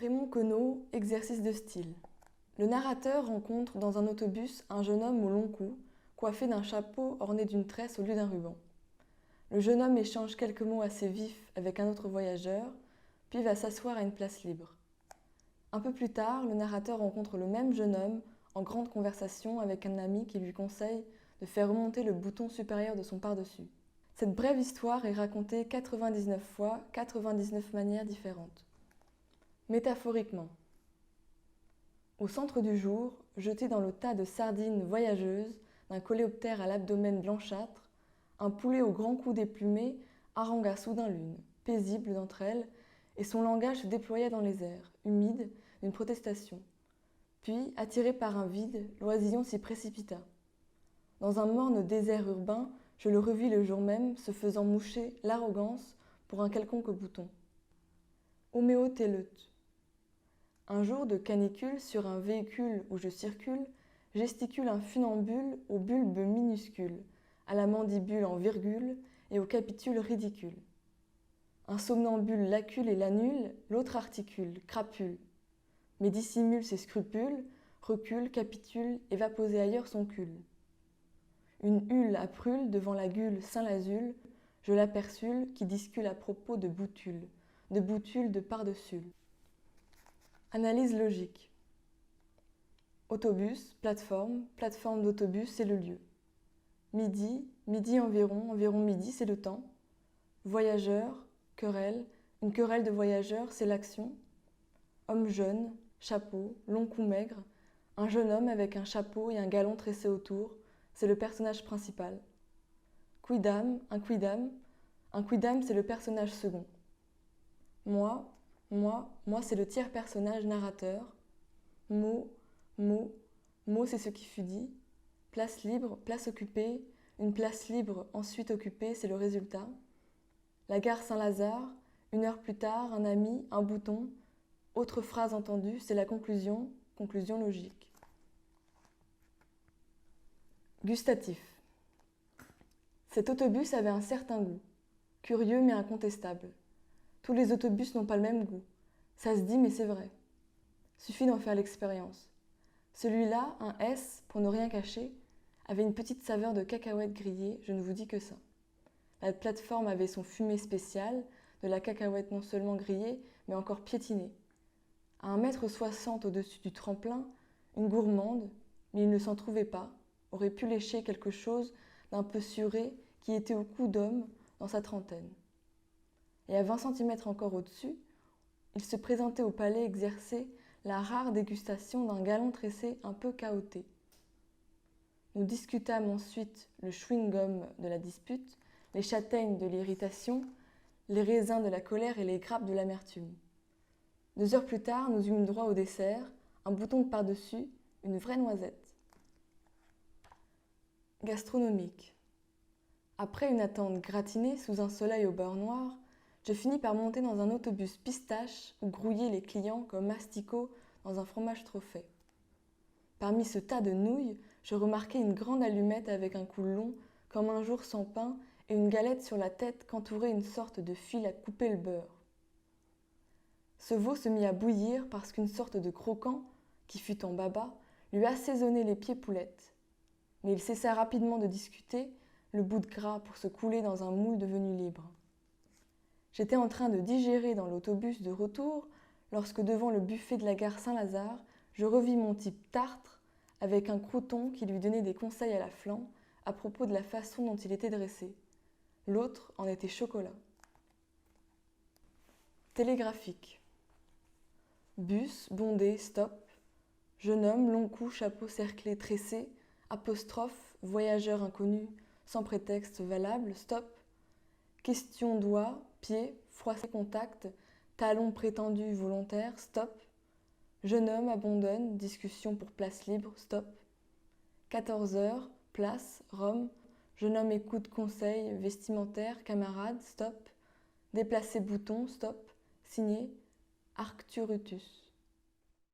Raymond Queneau, exercice de style. Le narrateur rencontre dans un autobus un jeune homme au long cou, coiffé d'un chapeau orné d'une tresse au lieu d'un ruban. Le jeune homme échange quelques mots assez vifs avec un autre voyageur, puis va s'asseoir à une place libre. Un peu plus tard, le narrateur rencontre le même jeune homme en grande conversation avec un ami qui lui conseille de faire remonter le bouton supérieur de son pardessus. Cette brève histoire est racontée 99 fois, 99 manières différentes. Métaphoriquement. Au centre du jour, jeté dans le tas de sardines voyageuses d'un coléoptère à l'abdomen blanchâtre, un poulet au grand cou déplumé harangua soudain l'une, paisible d'entre elles, et son langage se déploya dans les airs, humide, d'une protestation. Puis, attiré par un vide, l'oisillon s'y précipita. Dans un morne désert urbain, je le revis le jour même, se faisant moucher l'arrogance pour un quelconque bouton. Homéotéleut. Un jour de canicule, sur un véhicule où je circule, gesticule un funambule au bulbe minuscule, à la mandibule en virgule et au capitule ridicule. Un somnambule l'accule et l'annule, l'autre articule, crapule, mais dissimule ses scrupules, recule, capitule et va poser ailleurs son cul. Une hule à prule devant la gueule Saint-Lazule, je l'aperçule qui discule à propos de boutule de par-dessus. Analyse logique. Autobus, plateforme d'autobus, c'est le lieu. Midi, midi environ midi, c'est le temps. Voyageur, querelle, une querelle de voyageurs, c'est l'action. Homme jeune, chapeau, long cou maigre, un jeune homme avec un chapeau et un galon tressé autour, c'est le personnage principal. Quidam, un quidam c'est le personnage second. Moi, c'est le tiers personnage narrateur. Mot, c'est ce qui fut dit. Place libre, place occupée. Une place libre, ensuite occupée, c'est le résultat. La gare Saint-Lazare, 1 heure plus tard, un ami, un bouton. Autre phrase entendue, c'est la conclusion logique. Gustatif. Cet autobus avait un certain goût. Curieux mais incontestable. Tous les autobus n'ont pas le même goût. Ça se dit, mais c'est vrai. Suffit d'en faire l'expérience. Celui-là, un S, pour ne rien cacher, avait une petite saveur de cacahuètes grillées, je ne vous dis que ça. La plateforme avait son fumet spécial, de la cacahuète non seulement grillée, mais encore piétinée. À 1,60 m au-dessus du tremplin, une gourmande, mais il ne s'en trouvait pas, aurait pu lécher quelque chose d'un peu suré qui était au cou d'homme dans sa trentaine. Et à 20 cm encore au-dessus, il se présentait au palais exercer la rare dégustation d'un galon tressé un peu cahoté. Nous discutâmes ensuite le chewing-gum de la dispute, les châtaignes de l'irritation, les raisins de la colère et les grappes de l'amertume. 2 heures plus tard, nous eûmes droit au dessert, un bouton de par-dessus, une vraie noisette. Gastronomique. Après une attente gratinée sous un soleil au beurre noir, je finis par monter dans un autobus pistache où grouillaient les clients comme asticots dans un fromage trop fait. Parmi ce tas de nouilles, je remarquai une grande allumette avec un cou long comme un jour sans pain et une galette sur la tête qu'entourait une sorte de fil à couper le beurre. Ce veau se mit à bouillir parce qu'une sorte de croquant, qui fut en baba, lui assaisonnait les pieds poulettes. Mais il cessa rapidement de discuter, le bout de gras pour se couler dans un moule devenu libre. J'étais en train de digérer dans l'autobus de retour lorsque devant le buffet de la gare Saint-Lazare, je revis mon type tartre avec un crouton qui lui donnait des conseils à la flanc à propos de la façon dont il était dressé. L'autre en était chocolat. Télégraphique. Bus, bondé, stop. Jeune homme, long cou, chapeau cerclé, tressé, apostrophe, voyageur inconnu, sans prétexte valable, stop. Question doigt, pied, froissé contact, talon prétendu volontaire, stop. Jeune homme abandonne, discussion pour place libre, stop. 14 heures, place, Rome. Jeune homme écoute conseil vestimentaire, camarade, stop. Déplacer bouton, stop. Signé, Arcturutus.